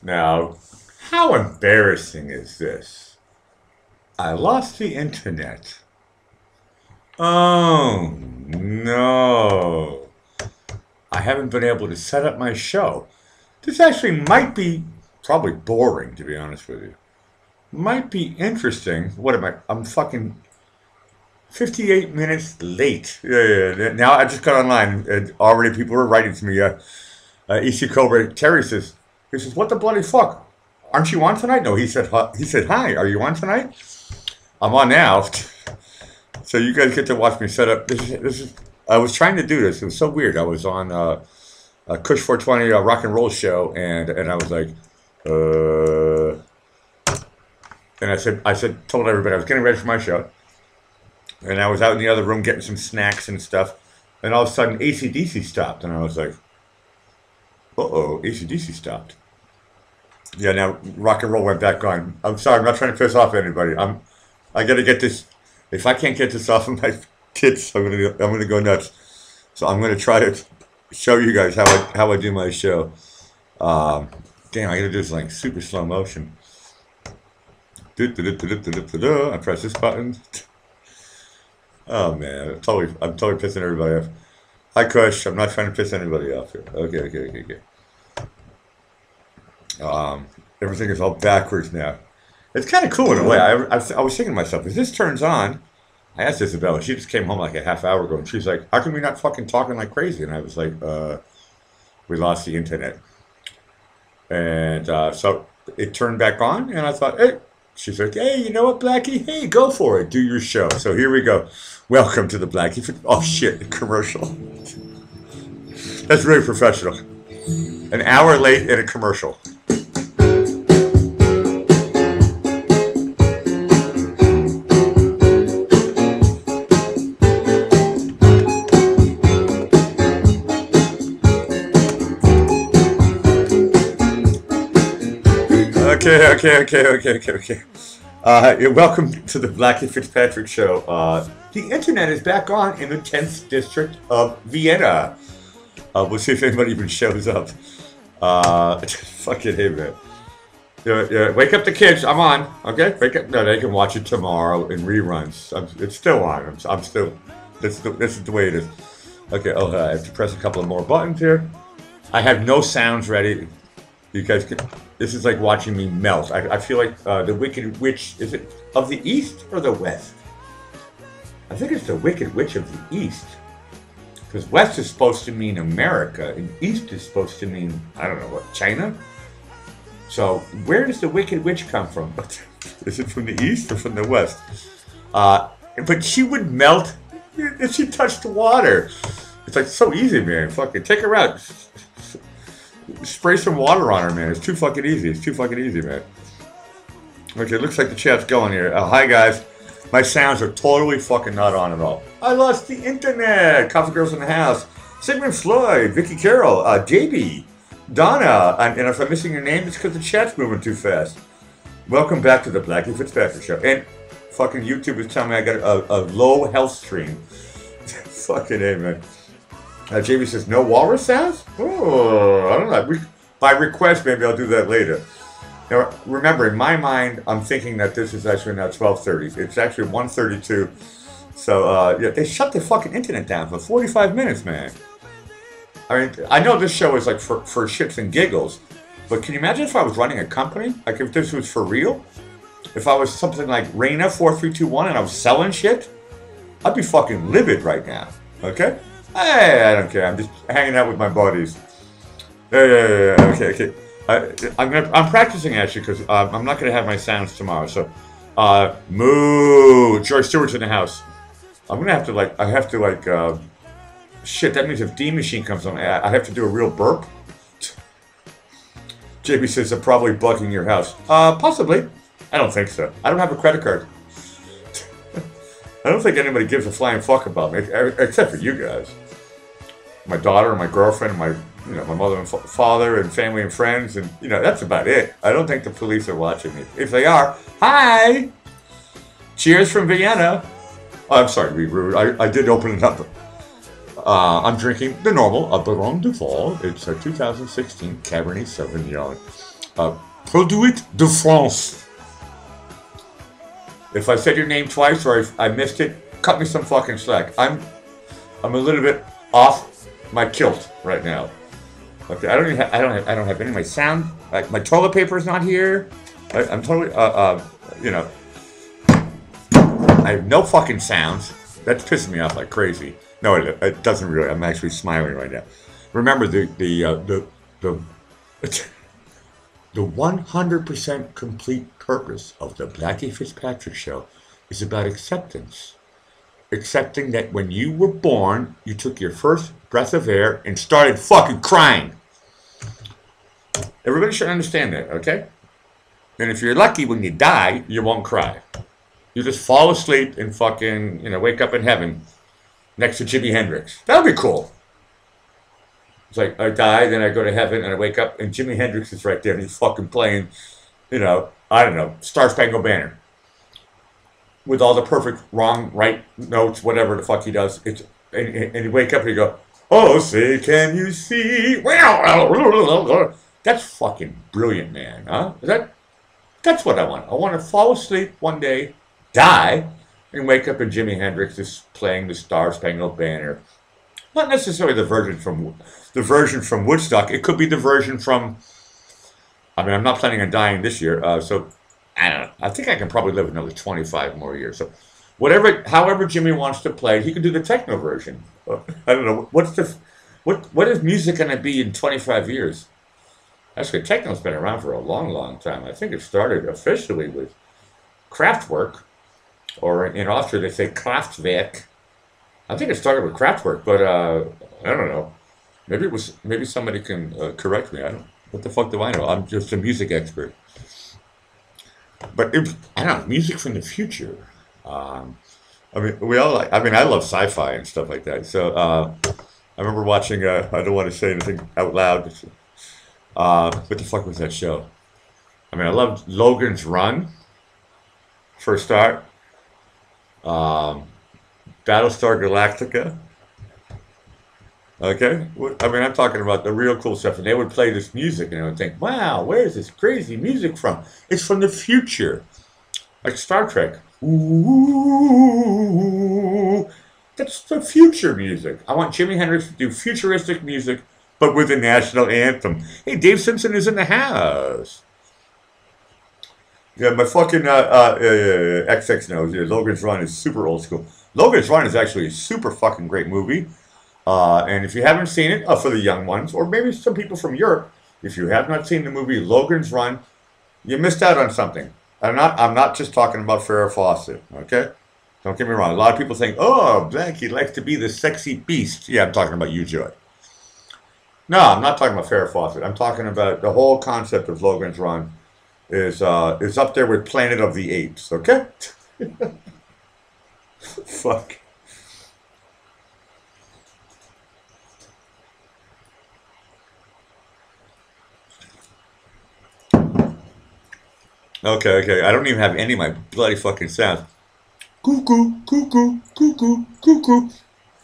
Now, how embarrassing is this? I lost the internet. Oh, no. I haven't been able to set up my show. This actually might be probably boring, to be honest with you. Might be interesting. What am I? I'm fucking 58 minutes late. Yeah. Now I just got online and already people were writing to me. EC Cobra Terry he says, what the bloody fuck? Aren't you on tonight? No, he said, hi, are you on tonight? I'm on now. So you guys get to watch me set up. I was trying to do this. It was so weird. I was on a Kush 420 rock and roll show, and I was like, and told everybody I was getting ready for my show, and I was out in the other room getting some snacks and stuff, and all of a sudden AC/DC stopped, and I was like, uh-oh, AC/DC stopped. Yeah, now rock and roll went back on. I'm sorry, I'm not trying to piss off anybody. I got to get this. If I can't get this off of my kids, I'm gonna go nuts. So I'm gonna try to show you guys how I do my show. Damn, I gotta do this like super slow motion. I press this button. Oh man, I'm totally pissing everybody off. Hi Kush, I'm not trying to piss anybody off here. Okay. Everything is all backwards now. It's kind of cool in a way. I was thinking to myself, if this turns on, I asked Isabella, she just came home like a half hour ago, and she's like, how come we not fucking talking like crazy? And I was like, we lost the internet. And so it turned back on, and I thought, hey, she's like, hey, you know what, Blackie? Hey, go for it. Do your show. So here we go. Welcome to the Blackie. Oh, shit, commercial. That's really professional. An hour late in a commercial. Okay. Welcome to the Blackie Fitzpatrick Show. The internet is back on in the 10th district of Vienna. We'll see if anybody even shows up. Fucking hey, man. Yeah, wake up the kids. I'm on. Okay, wake up. No, they can watch it tomorrow in reruns. It's still on. I'm still. This is the way it is. Okay. Oh, I have to press a couple of more buttons here. I have no sounds ready. You guys can. This is like watching me melt. I feel like the Wicked Witch. Is it of the East or the West? I think it's the Wicked Witch of the East. Because West is supposed to mean America, and East is supposed to mean, I don't know what, China? So, where does the Wicked Witch come from? Is it from the East or from the West? But she would melt if she touched the water. It's like so easy, man. Fucking take her out. Spray some water on her, man. It's too fucking easy. Man. Okay, it looks like the chat's going here. Hi, guys. My sounds are totally fucking not on at all. I lost the internet. Coffee Girls in the house. Sigmund Floyd, Vicky Carroll, JB, Donna. And if I'm missing your name, it's because the chat's moving too fast. Welcome back to the Blackie Fitzpatrick Show. And fucking YouTube is telling me I got a low health stream. Fucking A, man. JB says, no walrus sounds? Oh, I don't know. By request, maybe I'll do that later. Now, remember, in my mind, I'm thinking that this is actually now 12:30. It's actually 1:32. So, yeah, they shut the fucking internet down for 45 minutes, man. I mean, I know this show is like for shits and giggles, but can you imagine if I was running a company? Like if this was for real? If I was something like Raina 4321 and I was selling shit? I'd be fucking livid right now, okay? Hey, I don't care. I'm just hanging out with my buddies. Yeah. Okay. I'm practicing actually because I'm not gonna have my sounds tomorrow. So, moo. Joy Stewart's in the house. I'm gonna have to shit. That means if D Machine comes on, I have to do a real burp. JB says they're probably bugging your house. Possibly. I don't think so. I don't have a credit card. I don't think anybody gives a flying fuck about me, except for you guys. My daughter and my girlfriend and my mother and father and family and friends, and that's about it. I don't think the police are watching me. If they are, hi! Cheers from Vienna. Oh, I'm sorry to be rude. I did open it up. I'm drinking the normal, a Baron Duval. It's a 2016 Cabernet Sauvignon. Produit de France. If I said your name twice or I missed it, cut me some fucking slack. I'm a little bit off my kilt right now. Okay, I don't have any of my sound. Like my toilet paper is not here. I'm totally you know, I have no fucking sounds. That's pissing me off like crazy. No, it doesn't really. I'm actually smiling right now. Remember the 100% complete purpose of the Blackie Fitzpatrick show is about acceptance. Accepting that when you were born, you took your first breath of air and started fucking crying. Everybody should understand that, okay? And if you're lucky, when you die, you won't cry. You just fall asleep and fucking, wake up in heaven next to Jimi Hendrix. That would be cool. It's like, I die, then I go to heaven, and I wake up, and Jimi Hendrix is right there, and he's fucking playing, I don't know, Star Spangled Banner. With all the perfect wrong, right notes, whatever the fuck he does. And you wake up and you go, oh, say, can you see? That's fucking brilliant, man, huh? That's what I want. I want to fall asleep one day, die, and wake up and Jimi Hendrix is playing the Star Spangled Banner. Not necessarily the version from Woodstock. It could be the version from. I mean, I'm not planning on dying this year, so I don't know. I think I can probably live another 25 more years. So, however Jimmy wants to play, he can do the techno version. I don't know what is music going to be in 25 years. Actually, techno's been around for a long, long time. I think it started officially with Kraftwerk, or in Austria they say Kraftwerk. I think it started with Kraftwerk, but I don't know. Maybe somebody can correct me. What the fuck do I know? I'm just a music expert. But I don't know, music from the future. I love sci-fi and stuff like that. So I remember watching. I don't want to say anything out loud. What the fuck was that show? I mean, I loved Logan's Run. For a start. Battlestar Galactica. Okay? I mean, I'm talking about the real cool stuff. And they would play this music, and I would think, wow, where's this crazy music from? It's from the future. Like Star Trek. Ooh, that's the future music. I want Jimi Hendrix to do futuristic music, but with the national anthem. Hey, Dave Simpson is in the house. Yeah, my fucking XX knows. Yeah, Logan's Run is super old school. Logan's Run is actually a super fucking great movie. And if you haven't seen it, for the young ones, or maybe some people from Europe, if you have not seen the movie Logan's Run, you missed out on something. I'm not just talking about Farrah Fawcett, okay? Don't get me wrong. A lot of people think, oh, Blackie likes to be the sexy beast. Yeah, I'm talking about you, Joy. No, I'm not talking about Farrah Fawcett. I'm talking about the whole concept of Logan's Run is up there with Planet of the Apes, okay? Fuck. Okay. I don't even have any of my bloody fucking sounds. Cuckoo, cuckoo, cuckoo, cuckoo.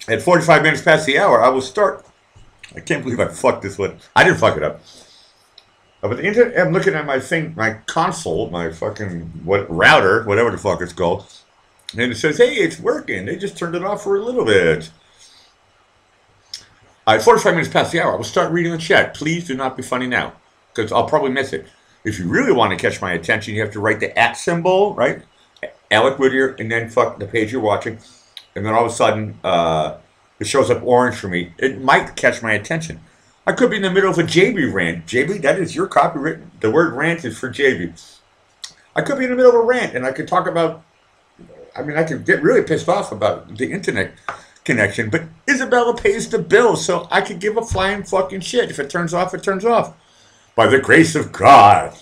At 45 minutes past the hour, I will start. I can't believe I fucked this one. I didn't fuck it up. But the internet, I'm looking at my thing, my console, my fucking router, whatever the fuck it's called, and it says, hey, it's working. They just turned it off for a little bit. All right, 45 minutes past the hour. I will start reading the chat. Please do not be funny now, because I'll probably miss it. If you really want to catch my attention, you have to write the @ symbol, right? Alec Whittier, and then fuck the page you're watching. And then all of a sudden, it shows up orange for me. It might catch my attention. I could be in the middle of a JB rant. JB, that is your copyright. The word rant is for JB. I could be in the middle of a rant, and I could talk about, I could get really pissed off about the internet connection, but Isabella pays the bill, so I could give a flying fucking shit. If it turns off, it turns off. By the grace of God,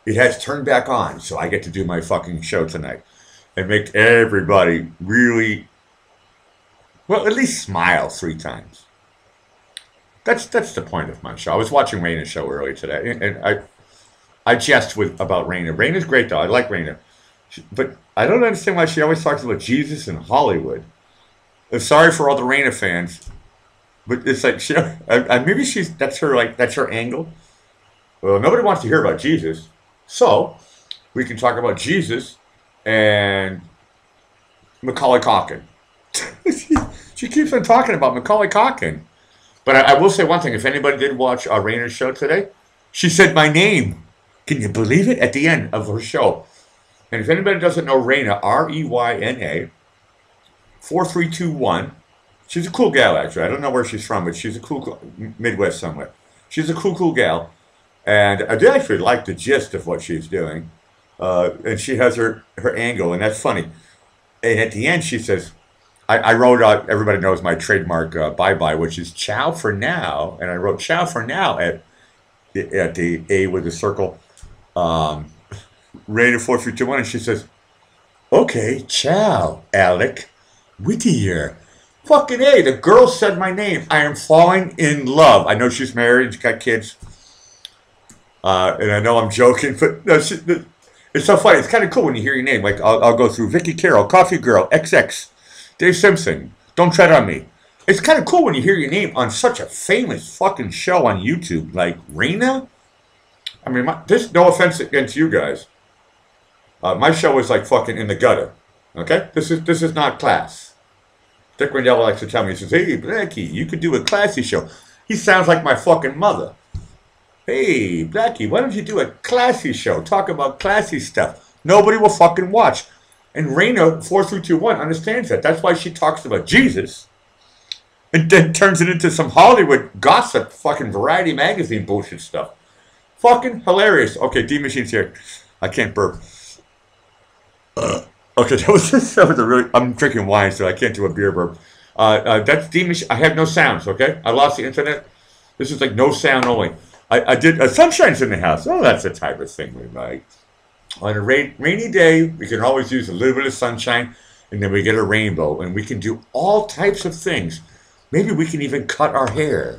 it has turned back on, so I get to do my fucking show tonight and make everybody really, well, at least smile 3 times. That's the point of my show. I was watching Raina's show earlier today, and I jest about Raina. Raina's great, though. I like Raina. But I don't understand why she always talks about Jesus and Hollywood. I'm sorry for all the Raina fans, but it's like, maybe that's her angle. Well, nobody wants to hear about Jesus, so we can talk about Jesus and Macaulay Culkin. She keeps on talking about Macaulay Culkin. But I will say one thing. If anybody did watch Raina's show today, she said my name. Can you believe it? At the end of her show. And if anybody doesn't know Raina, Reyna, 4321. She's a cool gal, actually. I don't know where she's from, but she's a cool, Midwest somewhere. She's a cool gal. And I do actually like the gist of what she's doing. And she has her angle, and that's funny. And at the end, she says, I wrote out, everybody knows my trademark bye-bye, which is ciao for now. And I wrote ciao for now at the A with the circle. Rated 4321, and she says, okay, ciao, Alec Whittier. Fucking A, the girl said my name. I am falling in love. I know she's married, she's got kids. And I know I'm joking, but no, it's so funny. It's kind of cool when you hear your name. Like, I'll go through Vicky Carroll, Coffee Girl, XX, Dave Simpson, Don't Tread on Me. It's kind of cool when you hear your name on such a famous fucking show on YouTube, like Raina. I mean, this, no offense against you guys. My show is like fucking in the gutter. Okay? This is not class. Dick Rendell likes to tell me, he says, hey, Blackie, you could do a classy show. He sounds like my fucking mother. Hey, Blackie, why don't you do a classy show? Talk about classy stuff. Nobody will fucking watch. And Raina, 4321, understands that. That's why she talks about Jesus. And then turns it into some Hollywood gossip, fucking Variety magazine bullshit stuff. Fucking hilarious. Okay, D Machine's here. I can't burp. Okay, that was a really. I'm drinking wine, so I can't do a beer burp. That's D Machine. I have no sounds. Okay, I lost the internet. This is like no sound only. I did. Sunshine's in the house. Oh, that's the type of thing we like. On a rainy day, we can always use a little bit of sunshine, and then we get a rainbow, and we can do all types of things. Maybe we can even cut our hair.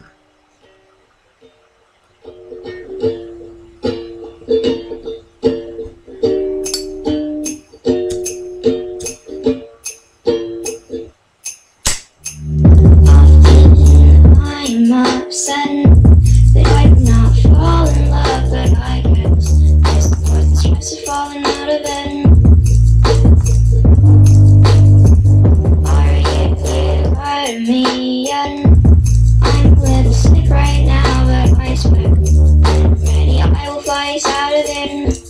I'm upset that I did not fall in love, but I guess the stress of falling out of bed. Are you part of me yet? I'm a little sick right now, but I swear when I'm ready, I will fly us out of it.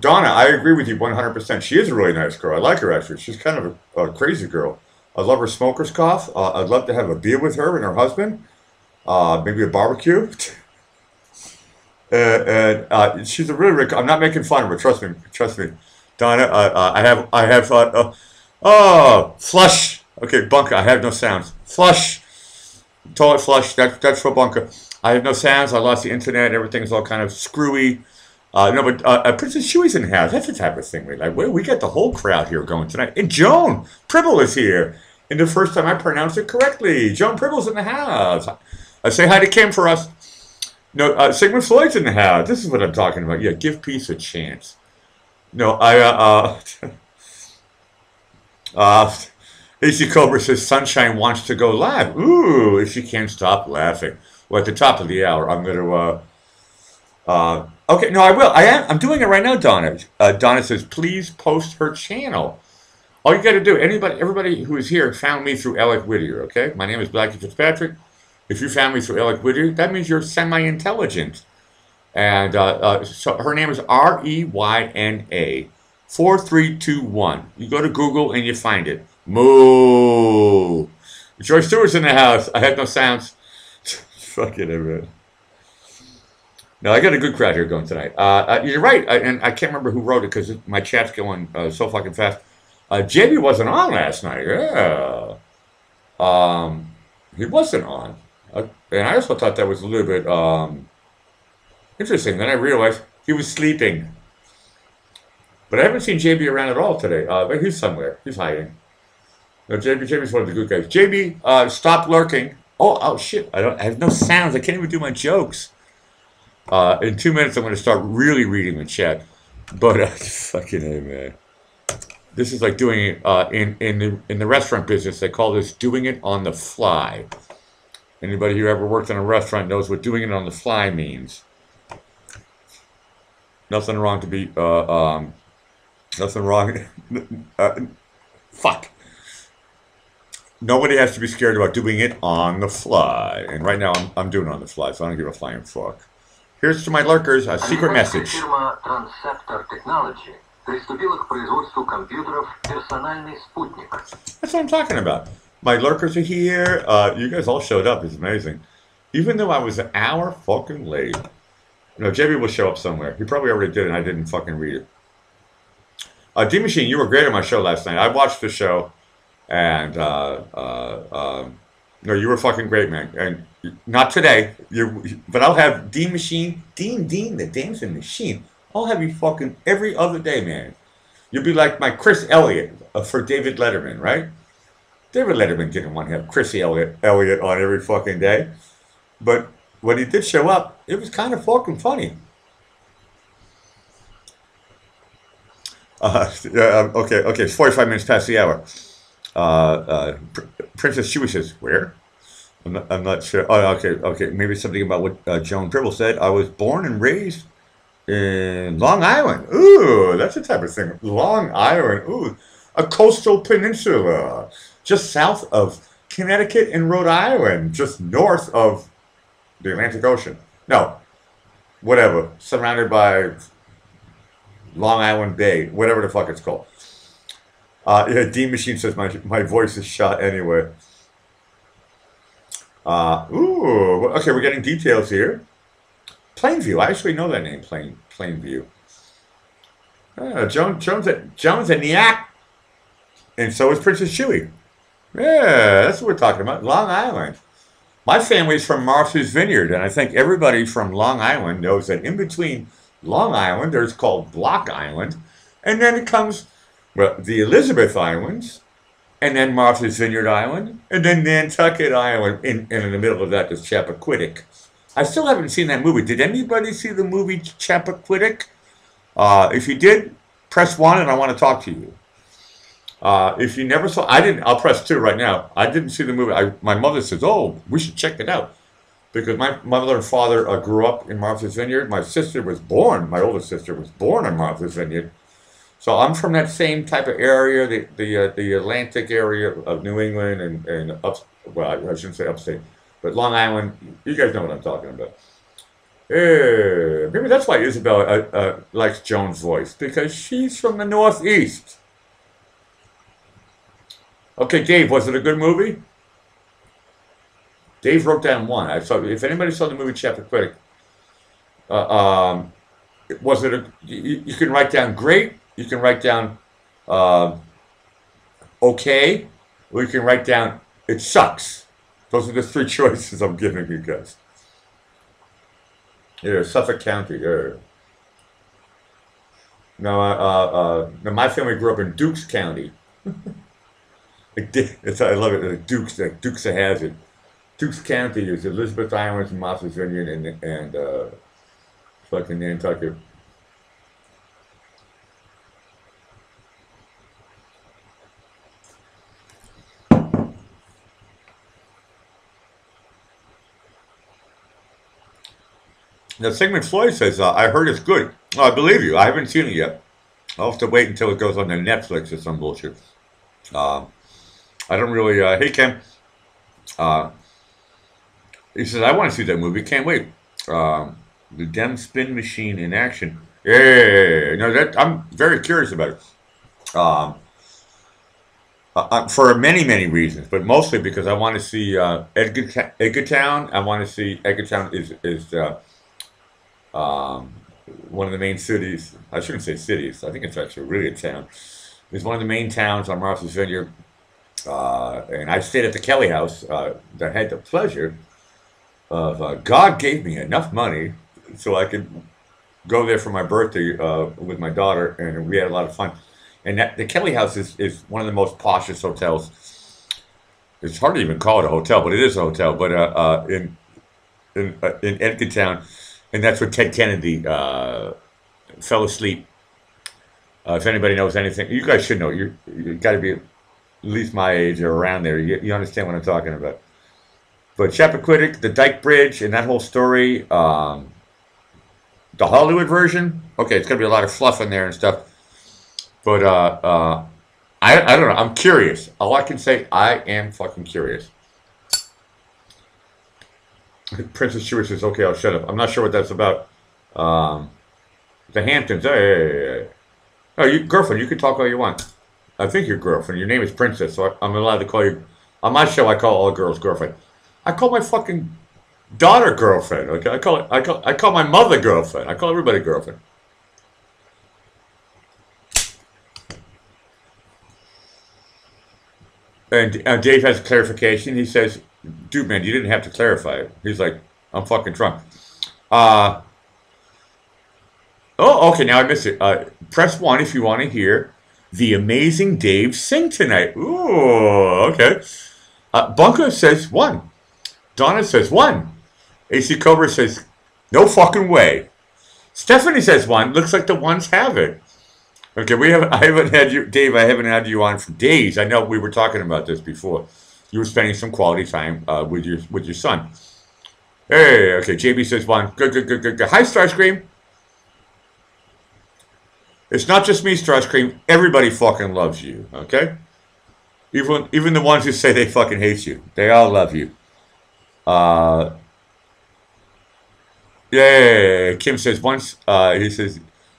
Donna, I agree with you 100%. She is a really nice girl. I like her, actually. She's kind of a crazy girl. I love her smoker's cough. I'd love to have a beer with her and her husband. Maybe a barbecue. And she's a really, I'm not making fun of her. Trust me. Donna, I have, flush. Okay, bunker, I have no sounds. Flush. Toilet flush, that's for bunker. I have no sounds. I lost the internet. Everything's all kind of screwy. No, but Princess Chewy's in the house. That's the type of thing we like. We got the whole crowd here going tonight. And Joan Pribble is here. And the first time I pronounced it correctly. Joan Pribble's in the house. Say hi to Kim for us. No, Sigmund Floyd's in the house. This is what I'm talking about. Yeah, give peace a chance. No, AC Cobra says Sunshine wants to go live. Ooh, if she can't stop laughing. Well, at the top of the hour, I'm going to, okay, no, I will. I'm doing it right now, Donna. Donna says, please post her channel. All you got to do, everybody who is here found me through Alec Whittier, okay? My name is Blackie Fitzpatrick. If you found me through Alec Whittier, that means you're semi-intelligent. And so her name is Reyna 4321. You go to Google and you find it. Moo. Joyce Stewart's in the house. I had no sounds. Fuck it, everyone. No, I got a good crowd here going tonight. You're right, and I can't remember who wrote it because my chat's going so fucking fast. JB wasn't on last night. Yeah. He wasn't on. And I also thought that was a little bit interesting. Then I realized he was sleeping. But I haven't seen JB around at all today. But he's somewhere. He's hiding. No, JB's one of the good guys. JB, stop lurking. Oh shit! I have no sounds. I can't even do my jokes. In 2 minutes, I'm going to start really reading the chat. But fucking hey, man, this is like doing it in the restaurant business. They call this doing it on the fly. Anybody who ever worked in a restaurant knows what doing it on the fly means. Nothing wrong to be nothing wrong. Fuck. Nobody has to be scared about doing it on the fly. And right now I'm doing it on the fly, so I don't give a flying fuck. Here's to my lurkers, a secret message. Фирма Transceptor Technology приступила к производству компьютеров «Персональный спутник». That's what I'm talking about. My lurkers are here. You guys all showed up. It's amazing. Even though I was an hour fucking late. You know, JB will show up somewhere. He probably already did, and I didn't fucking read it. D-Machine, you were great on my show last night. I watched the show, and no, you were fucking great, man. And not today, but I'll have D-Machine, Dean, the dancing machine. I'll have you fucking every other day, man. You'll be like my Chris Elliott for David Letterman, right? David Letterman didn't want to have Chrissy Elliott on every fucking day. But when he did show up, it was kind of fucking funny. Okay, it's 45 minutes past the hour. Princess Chewie says, where? I'm not sure. Oh, okay. Maybe something about what Joan Dribble said. I was born and raised in Long Island. Ooh, that's the type of thing. Long Island. Ooh, a coastal peninsula. Just south of Connecticut and Rhode Island. Just north of the Atlantic Ocean. No, whatever. Surrounded by Long Island Bay. Whatever the fuck it's called. Yeah, D-Machine says my voice is shot anyway. Okay, we're getting details here. Plainview, I actually know that name, Plainview. Jones and Nyack, and so is Princess Chewie. Yeah, that's what we're talking about, Long Island. My family's from Martha's Vineyard, and I think everybody from Long Island knows that in between Long Island, there's called Block Island, and then it comes, well, the Elizabeth Islands, and then Martha's Vineyard Island, and then Nantucket Island, and in the middle of that is Chappaquiddick. I still haven't seen that movie. Did anybody see the movie Chappaquiddick? If you did, press 1 and I want to talk to you. If you never saw, I'll press 2 right now. I didn't see the movie. My mother says, oh, we should check it out. Because my mother and father grew up in Martha's Vineyard. My older sister was born in Martha's Vineyard. So I'm from that same type of area, the Atlantic area of New England and well, I shouldn't say upstate, but Long Island. You guys know what I'm talking about. Maybe that's why Isabel likes Joan's voice, because she's from the Northeast. Okay, Dave, was it a good movie? Dave wrote down 1. If anybody saw the movie Chappaquiddick, was it you can write down great, you can write down okay, or you can write down it sucks. Those are the 3 choices I'm giving you guys. Yeah, Suffolk County. No, my family grew up in Dukes County. I love it. Dukes of Hazzard. Dukes County is Elizabeth Island and Martha's Vineyard and fucking Nantucket. Now, Sigmund Floyd says, I heard it's good. Oh, I believe you. I haven't seen it yet. I'll have to wait until it goes on to Netflix or some bullshit. I don't really, hey, Ken. He says, I want to see that movie. Can't wait. The Dem Spin Machine in action. Yeah. No, I'm very curious about it. For many, many reasons, but mostly because I want to see Edgartown. I want to see Edgartown is one of the main cities. I shouldn't say cities. I think it's actually really a town. It's one of the main towns on Martha's Vineyard. And I stayed at the Kelly House. I had the pleasure of God gave me enough money so I could go there for my birthday with my daughter, and we had a lot of fun. And the Kelly House is one of the most poshest hotels. It's hard to even call it a hotel, but it is a hotel. But in Edgartown, and that's where Ted Kennedy fell asleep. If anybody knows anything, you guys should know. You got to be at least my age or around there. You understand what I'm talking about. But Chappaquiddick, the Dyke Bridge, and that whole story, the Hollywood version. Okay, it's gonna be a lot of fluff in there and stuff. But I don't know. I'm curious. All I can say, I am fucking curious. Princess Chewie says, "Okay, I'll shut up." I'm not sure what that's about. The Hamptons. Hey. Oh, girlfriend, you can talk all you want. I think your girlfriend. Your name is Princess, so I'm allowed to call you. On my show, I call all girls girlfriend. I call my fucking daughter girlfriend. Okay, I call my mother girlfriend. I call everybody girlfriend. And Dave has clarification. He says, "Dude, man, you didn't have to clarify it." He's like, "I'm fucking drunk." Oh, okay, now I missed it. Press 1 if you want to hear the amazing Dave sing tonight. Ooh, okay. Bunker says 1. Donna says 1. AC Cobra says, "No fucking way." Stephanie says 1. Looks like the ones have it. Okay, I haven't had you, Dave. I haven't had you on for days. I know we were talking about this before. You were spending some quality time with your son. Hey, okay. JB says 1. Good. Hi, Starscream. It's not just me, Starscream. Everybody fucking loves you. Okay. Even the ones who say they fucking hate you, they all love you. Yeah. Kim says once. He says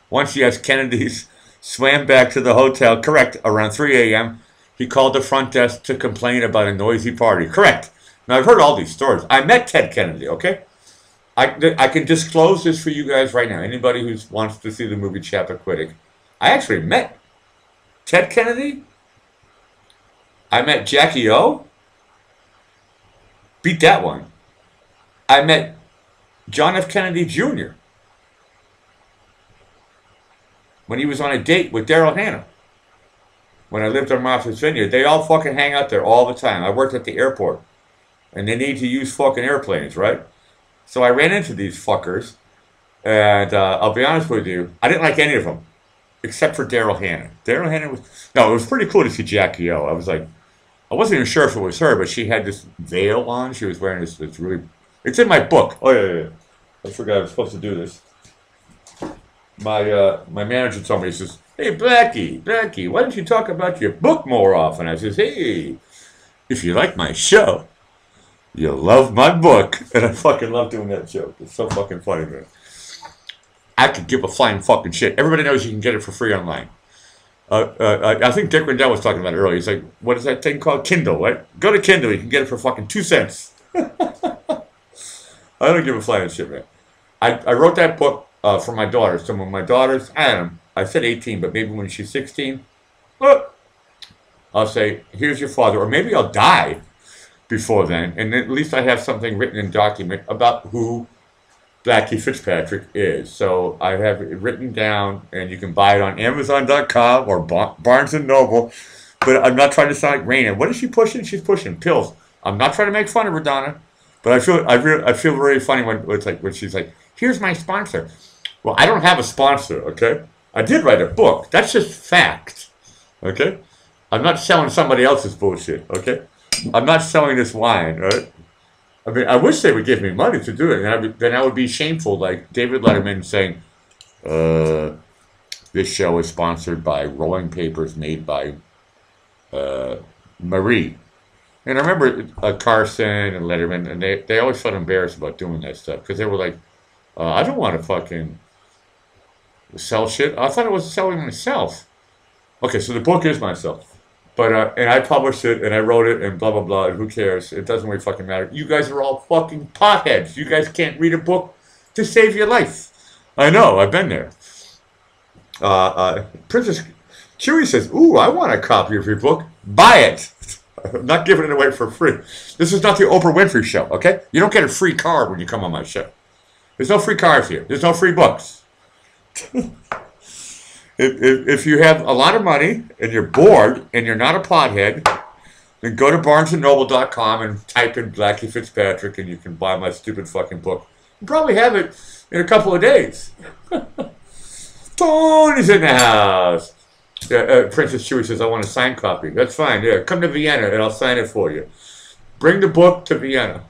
once. Yes, Kennedy's swam back to the hotel. Correct. Around 3 a.m. He called the front desk to complain about a noisy party. Correct. Now I've heard all these stories. I met Ted Kennedy. Okay. I can disclose this for you guys right now. Anybody who wants to see the movie Chappaquiddick, I actually met Ted Kennedy. I met Jackie O. Beat that one. I met John F. Kennedy Jr. when he was on a date with Daryl Hannah. When I lived on Martha's Vineyard, they all fucking hang out there all the time. I worked at the airport, and they need to use fucking airplanes, right? So I ran into these fuckers, and I'll be honest with you, I didn't like any of them, except for Daryl Hannah. Daryl Hannah it was pretty cool to see Jackie O. I was like, I wasn't even sure if it was her, but she had this veil on. She was wearing this really, it's in my book. Oh, yeah. I forgot I was supposed to do this. My manager told me, he says, "Hey, Blackie, why don't you talk about your book more often?" I says, "Hey, if you like my show, you'll love my book." And I fucking love doing that joke. It's so fucking funny, man. I could give a flying fucking shit. Everybody knows you can get it for free online. I think Dick Rendell was talking about it earlier. He's like, what is that thing called? Kindle, right? Go to Kindle. You can get it for fucking 2 cents. I don't give a flying shit, man. I wrote that book for my daughter. So when my daughter's, I said 18, but maybe when she's 16, I'll say, here's your father. Or maybe I'll die before then. And at least I have something written in document about who Blackie Fitzpatrick is. So I have it written down, and you can buy it on Amazon.com or Barnes & Noble. But I'm not trying to sound like Raina. What is she pushing? She's pushing pills. I'm not trying to make fun of her, Donna. But I feel very funny when she's like, here's my sponsor. Well, I don't have a sponsor, okay? I did write a book. That's just fact, okay? I'm not selling somebody else's bullshit, okay? I'm not selling this wine, right? I mean, I wish they would give me money to do it, and then I would be shameful, like David Letterman saying, this show is sponsored by rolling papers made by Marie. And I remember Carson and Letterman, and they always felt embarrassed about doing that stuff, because they were like, I don't want to fucking sell shit. I thought I was selling myself. Okay, so the book is myself. But, and I published it, and I wrote it, and blah, blah, blah, and who cares? It doesn't really fucking matter. You guys are all fucking potheads. You guys can't read a book to save your life. I know, I've been there. Princess Chewie says, ooh, I want a copy of your book. Buy it. I'm not giving it away for free. This is not the Oprah Winfrey show, okay? You don't get a free card when you come on my show. There's no free cards here. There's no free books. If you have a lot of money and you're bored and you're not a pothead, then go to barnesandnoble.com and type in Blackie Fitzpatrick and you can buy my stupid fucking book. You probably have it in a couple of days. Tony's in the house. Princess Chewie says, I want a signed copy. That's fine. Yeah, come to Vienna and I'll sign it for you. Bring the book to Vienna.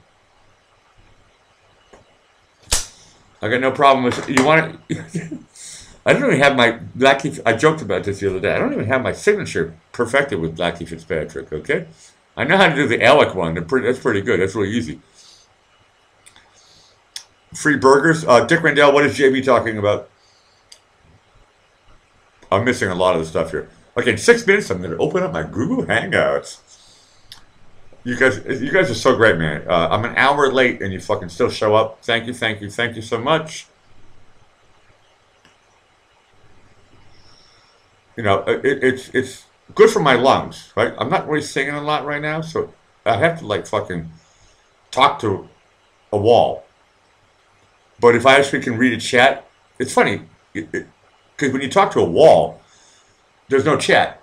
I got no problem with you. Want it? I don't even have my Blackie. I joked about this the other day. I don't even have my signature perfected with Blackie Fitzpatrick. Okay, I know how to do the Alec one. That's pretty good. That's really easy. Free burgers. Dick Rendell, what is JB talking about? I'm missing a lot of the stuff here. Okay, in 6 minutes, I'm going to open up my Google Hangouts. You guys are so great, man. I'm an hour late, and you fucking still show up. Thank you so much. You know, it's good for my lungs, right? I'm not really singing a lot right now, so I have to like fucking talk to a wall. But if I actually can read a chat, it's funny. Because when you talk to a wall, there's no chat.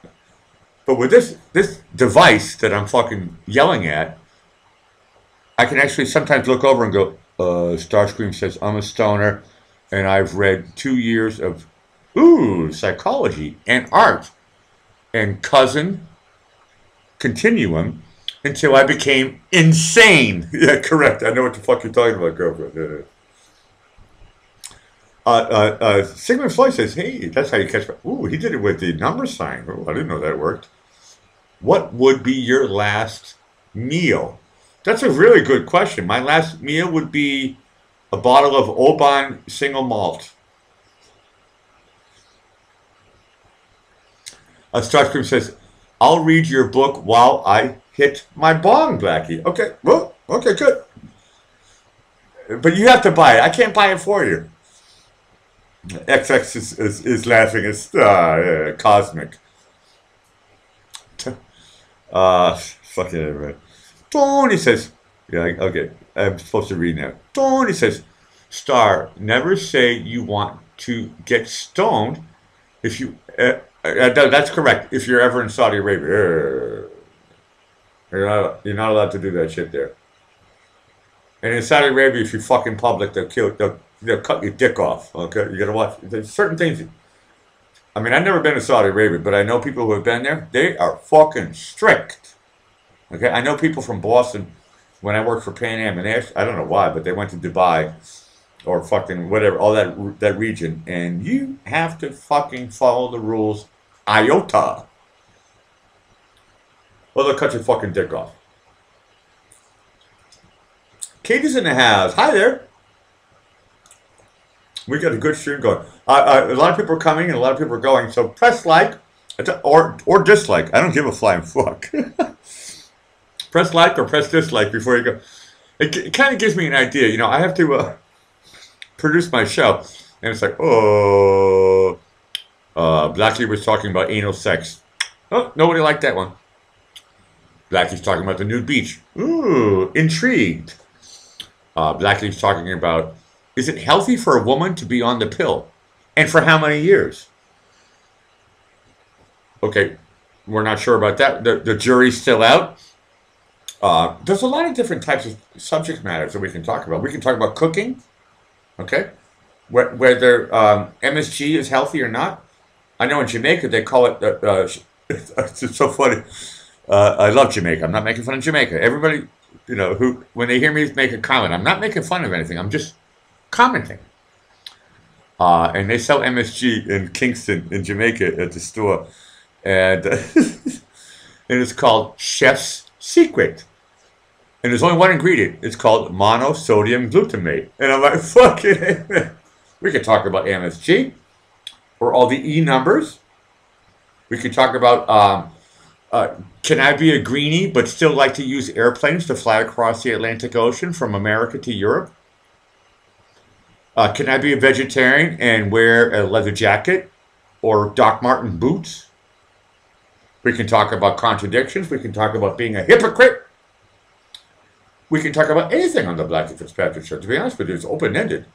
But with this device that I'm fucking yelling at, I can actually sometimes look over and go, Starscream says, I'm a stoner, and I've read 2 years of, psychology and art and cousin continuum until I became insane. Yeah, correct. I know what the fuck you're talking about, girlfriend. Sigmund Floyd says, hey, that's how you catch me. Ooh, he did it with the number sign. Oh, I didn't know that worked. What would be your last meal? That's a really good question. My last meal would be a bottle of Oban single malt. Starscream says, I'll read your book while I hit my bong, Blackie. Okay, well, okay, good. But you have to buy it. I can't buy it for you. XX is laughing. It's cosmic. Fucking everybody. Tony says, yeah, okay, I'm supposed to read now. Tony says, Star, never say you want to get stoned if you, that's correct, if you're ever in Saudi Arabia. You're not allowed to do that shit there. And in Saudi Arabia, if you fuck in public, they'll cut your dick off, okay? You gotta watch. There's certain things. I mean, I've never been to Saudi Arabia, but I know people who have been there. They are fucking strict, okay? I know people from Boston, when I worked for Pan Am, and I don't know why, but they went to Dubai, or fucking whatever, all that region, and you have to fucking follow the rules iota. Or they'll cut your fucking dick off. Katie's in the house. Hi there. We got a good stream going. A lot of people are coming and a lot of people are going. So press like or dislike. I don't give a flying fuck. Press like or press dislike before you go. It kind of gives me an idea. You know, I have to produce my show. And it's like, Blackie was talking about anal sex. Oh, nobody liked that one. Blackie's talking about the nude beach. Ooh, intrigued. Blackie's talking about, is it healthy for a woman to be on the pill? And for how many years? Okay, we're not sure about that. The jury's still out. There's a lot of different types of subject matters that we can talk about. We can talk about cooking, okay? Whether MSG is healthy or not. I know in Jamaica they call it, it's so funny. I love Jamaica. I'm not making fun of Jamaica. Everybody, you know, who when they hear me make a comment, I'm not making fun of anything. I'm just commenting. And they sell MSG in Kingston, in Jamaica, at the store, and and it's called Chef's Secret. And there's only one ingredient. It's called monosodium glutamate. And I'm like, fuck it. We could talk about MSG or all the E numbers. We could talk about. Can I be a greenie but still like to use airplanes to fly across the Atlantic Ocean from America to Europe? Can I be a vegetarian and wear a leather jacket or Doc Marten boots? We can talk about contradictions. We can talk about being a hypocrite. We can talk about anything on the Blackie Fitzpatrick show. To be honest with you, it's open-ended.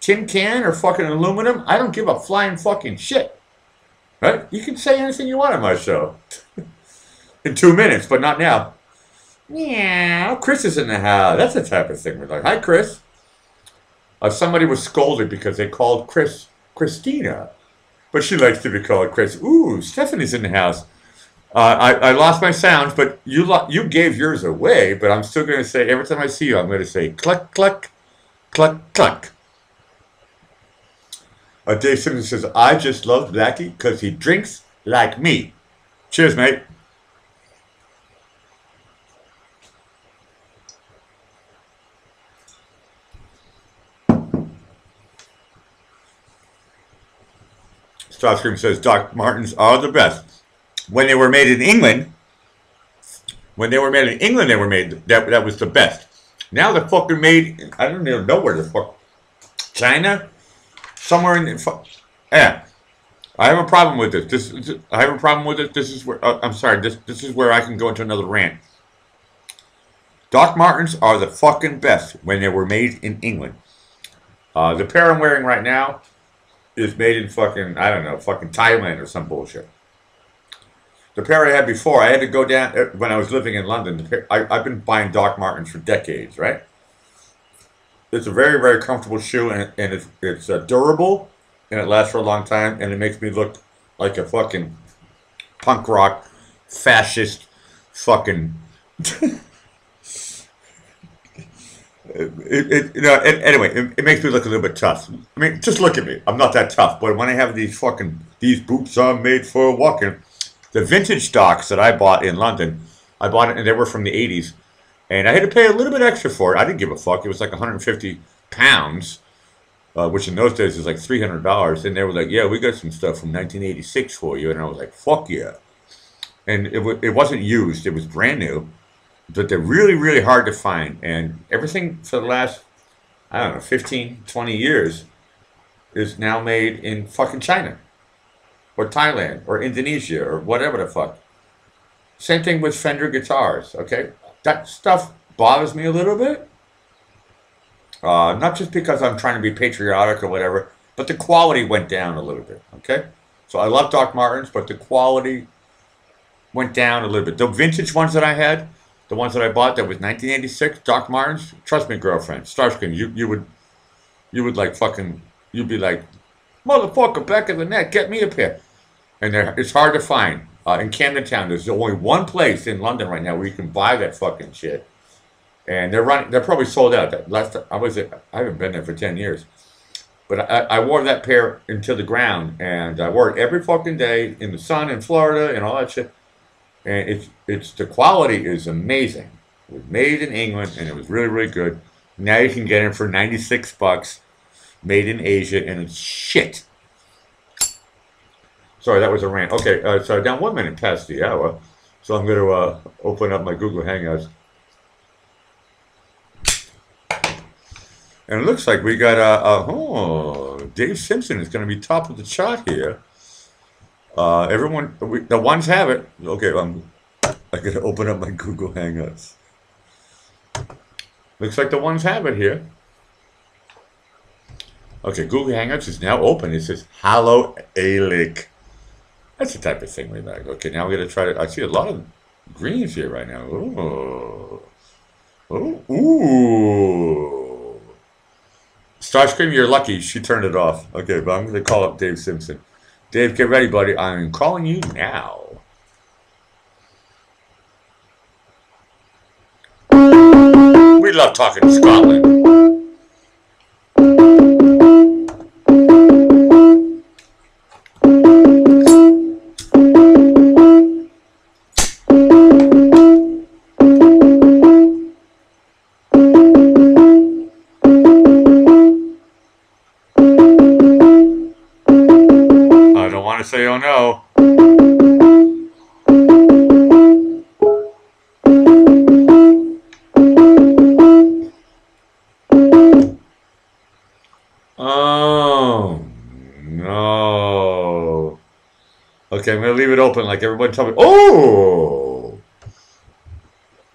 Tin can or fucking aluminum, I don't give a flying fucking shit. Right? You can say anything you want on my show. In 2 minutes, but not now. Yeah, Chris is in the house. That's the type of thing we're like. Hi, Chris. Somebody was scolded because they called Chris Christina. But she likes to be called Chris. Ooh, Stephanie's in the house. I lost my sound, but you gave yours away, but I'm still going to say, every time I see you, I'm going to say, cluck, cluck, cluck, cluck. Dave Simpson says, I just love Blackie because he drinks like me. Cheers, mate. Starscream says, Doc Martens are the best. When they were made in England, they were made, that was the best. Now they're fucking made, I don't even know where the fuck, China? Somewhere in, yeah. I have a problem with this. I have a problem with it. This is where, I'm sorry, this is where I can go into another rant. Doc Martens are the fucking best when they were made in England. The pair I'm wearing right now is made in fucking, I don't know, fucking Thailand or some bullshit. The pair I had before, I had to go down, when I was living in London, I've been buying Doc Martens for decades, right? It's a very, very comfortable shoe, and it's durable, and it lasts for a long time, and it makes me look like a fucking punk rock, fascist, fucking... Anyway, it makes me look a little bit tough. I mean, just look at me. I'm not that tough, but when I have these boots are made for walking... The vintage Docs that I bought in London, I bought it, and they were from the 80s. And I had to pay a little bit extra for it. I didn't give a fuck. It was like 150 pounds, which in those days is like $300. And they were like, yeah, we got some stuff from 1986 for you. And I was like, fuck yeah. And it wasn't used. It was brand new. But they're really, really hard to find. And everything for the last, I don't know, 15, 20 years is now made in fucking China. Or Thailand, or Indonesia, or whatever the fuck. Same thing with Fender guitars, okay? That stuff bothers me a little bit. Not just because I'm trying to be patriotic or whatever, but the quality went down a little bit, okay? So I love Doc Martens, but the quality went down a little bit. The vintage ones that I had, the ones that I bought that was 1986, Doc Martens, trust me, girlfriend, Starscream, you would like fucking, you'd be like, motherfucker, back of the neck, get me a pair. And it's hard to find. In Camden Town, there's only one place in London right now where you can buy that fucking shit. And they're probably sold out. I haven't been there for 10 years. But I wore that pair into the ground, and I wore it every fucking day in the sun in Florida and all that shit. And the quality is amazing. It was made in England, and it was really, really good. Now you can get it for $96. Made in Asia, and it's shit. Sorry, that was a rant. Okay, so down 1 minute past the hour, so I'm going to open up my Google Hangouts. And it looks like we got Dave Simpson is going to be top of the chart here. The ones have it. Okay, I got to open up my Google Hangouts. Looks like the ones have it here. Okay, Google Hangouts is now open. It says, hello, Alec. That's the type of thing we like. Okay, now we're going to try to... I see a lot of greens here right now. Ooh. Ooh. Starscream, you're lucky. She turned it off. Okay, but I'm going to call up Dave Simpson. Dave, get ready, buddy. I'm calling you now. We love talking Scotland. Say oh no. Oh no. Okay, I'm going to leave it open like everybody tell me. Oh!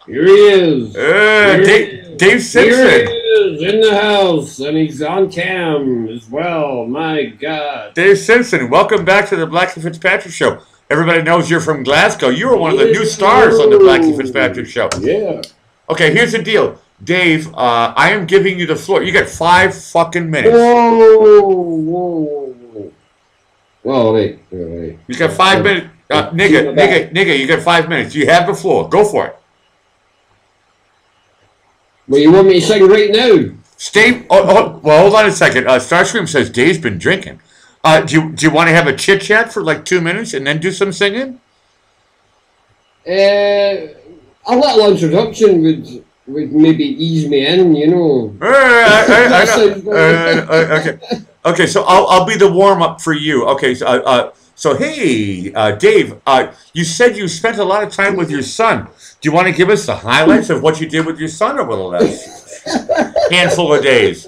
Here he is. Dave Simpson. Here he is in the house, and he's on cam as well. My God. Dave Simpson, welcome back to the Blackie Fitzpatrick Show. Everybody knows you're from Glasgow. You were one of the new stars on the Blackie Fitzpatrick Show. Yeah. Okay, here's the deal. Dave, I am giving you the floor. You got 5 fucking minutes. Whoa. Well, wait. You got 5 minutes. Nigga, you got 5 minutes. You have the floor. Go for it. Well, you want me to sing right now? Well, hold on a second. Starscream says Dave's been drinking. Do you want to have a chit chat for like 2 minutes and then do some singing? A little introduction would maybe ease me in, you know. Okay. So I'll be the warm up for you. Okay. So hey, Dave, you said you spent a lot of time with your son. Do you want to give us the highlights of what you did with your son over the last handful of days?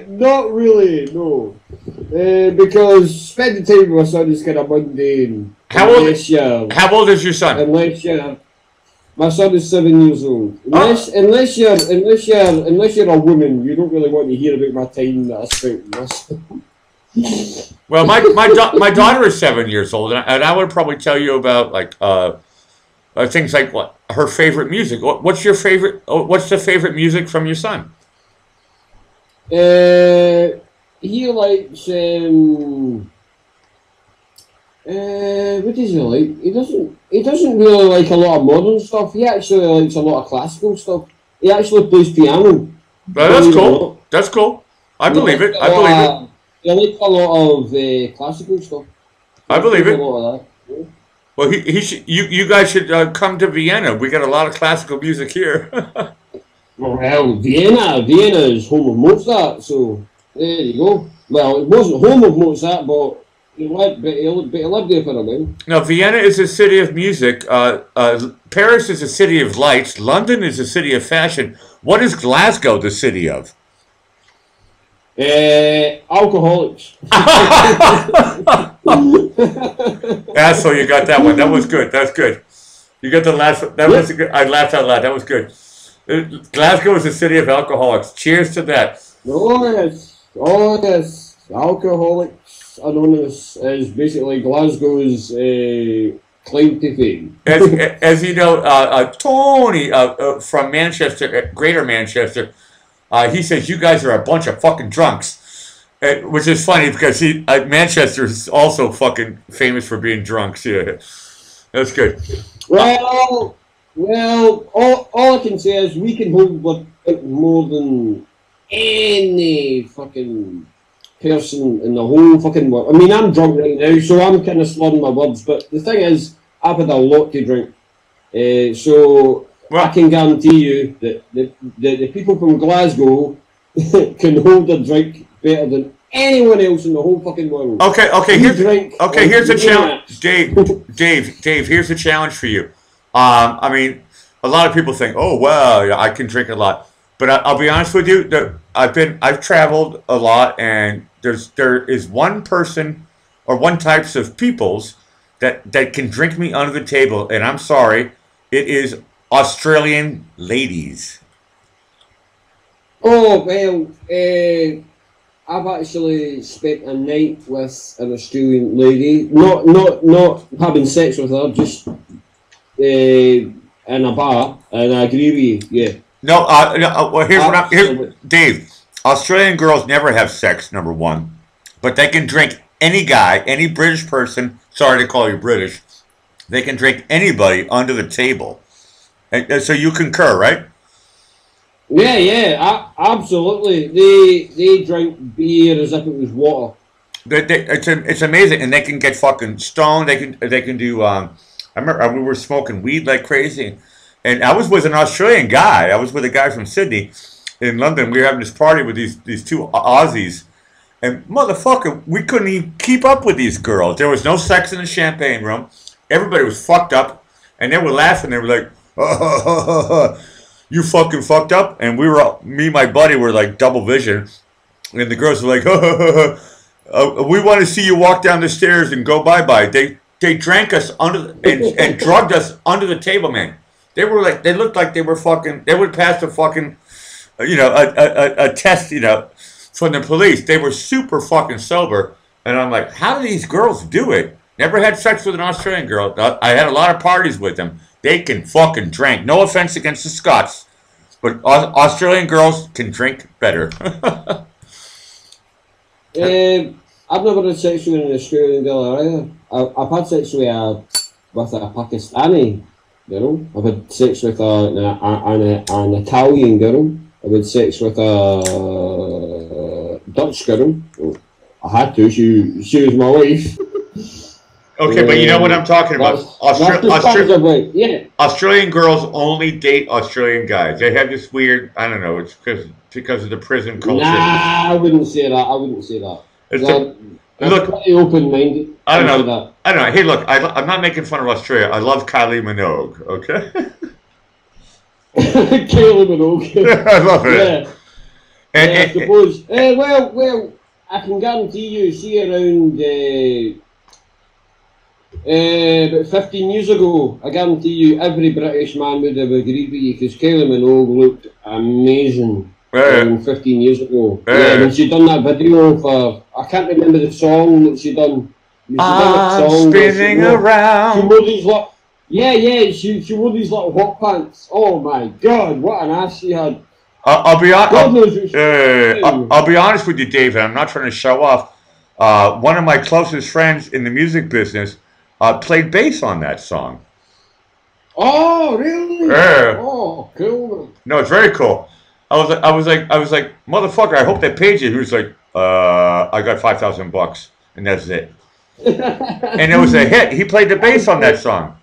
Not really, no. Because spending time with my son is kind of mundane. How old is your son? My son is 7 years old. Unless you're a woman, you don't really want to hear about my time that I spent with my son. Well, my daughter is 7 years old, and I would probably tell you about like things like what her favorite music. What's your favorite? What's the favorite music from your son? He likes what does he like? He doesn't really like a lot of modern stuff. He actually likes a lot of classical stuff. He actually plays piano. That's cool. That's cool. I believe it. He likes a lot of classical stuff. I believe it. A lot of that. Yeah. Well, you guys should come to Vienna. We got a lot of classical music here. Well, Vienna is home of Mozart, so there you go. Well, it wasn't home of Mozart, but he lived there for a while. Now, Vienna is a city of music. Paris is a city of lights. London is a city of fashion. What is Glasgow the city of? Alcoholics. Asshole, you got that one. That was good. That's good. You got the last one. That was good. I laughed out loud. That was good. Glasgow is a city of alcoholics. Cheers to that. Oh yes. Alcoholics Anonymous is basically Glasgow's claim to fame. As you know, Tony from Manchester, Greater Manchester, he says you guys are a bunch of fucking drunks, which is funny because Manchester is also fucking famous for being drunks. Yeah, that's good. Well, all I can say is we can hold more than any fucking person in the whole fucking world. I mean, I'm drunk right now, so I'm kind of slurring my words, but the thing is, I've had a lot to drink. I can guarantee you that the people from Glasgow can hold a drink better than anyone else in the whole fucking world. Okay. Here's a challenge, Dave. Here's a challenge for you. I mean, a lot of people think, oh well, I can drink a lot, but I'll be honest with you. I've traveled a lot, and there is one person or one types of peoples that can drink me under the table, and I'm sorry, it is Australian ladies. Oh well, I've actually spent a night with an Australian lady, not having sex with her, just in a bar, and I agree with you. Yeah. No. Well, here's Dave. Australian girls never have sex. Number one, but they can drink any guy, any British person. Sorry to call you British. They can drink anybody under the table, and so you concur, right? Yeah, absolutely. They drink beer as if it was water. It's amazing, and they can get fucking stoned. They can do. I remember we were smoking weed like crazy, and I was with an Australian guy. I was with a guy from Sydney, in London. We were having this party with these two Aussies, and motherfucker, we couldn't even keep up with these girls. There was no sex in the champagne room. Everybody was fucked up, and they were laughing. They were like, "You fucking fucked up," and me and my buddy were like double vision, and the girls were like, We want to see you walk down the stairs and go bye-bye. They drank us under and drugged us under the table, man. They looked like they were fucking. They would pass the fucking, a test, from the police. They were super fucking sober, and I'm like, how do these girls do it? Never had sex with an Australian girl. I had a lot of parties with them. They can fucking drink. No offense against the Scots, but Australian girls can drink better. I've never had sex with an Australian girl either. I've had sex with a Pakistani girl. I've had sex with an Italian girl. I've had sex with a Dutch girl. I had to. She was my wife. Okay, but you know what I'm talking about. Yeah. Australian girls only date Australian guys. They have this weird, I don't know, it's because of the prison culture. Nah, I wouldn't say that. Look, pretty open-minded. I don't know. Hey, look, I'm not making fun of Australia. I love Kylie Minogue, okay? Kylie Minogue. I love it. Yeah. I suppose. Well, I can guarantee you, see around... about 15 years ago, I guarantee you every British man would have agreed with you because Kylie Minogue looked amazing 15 years ago. Yeah, when she done that video for, I can't remember the song that she done. Spinning around. She wore these she wore these little hot pants. Oh my God, what an ass she had. I'll be honest with you, David. I'm not trying to show off. One of my closest friends in the music business played bass on that song. Oh, really? Yeah. Oh, cool. No, it's very cool. I was like, motherfucker, I hope they paid you. He was like, I got $5,000, and that's it. And it was a hit. He played the bass on that song.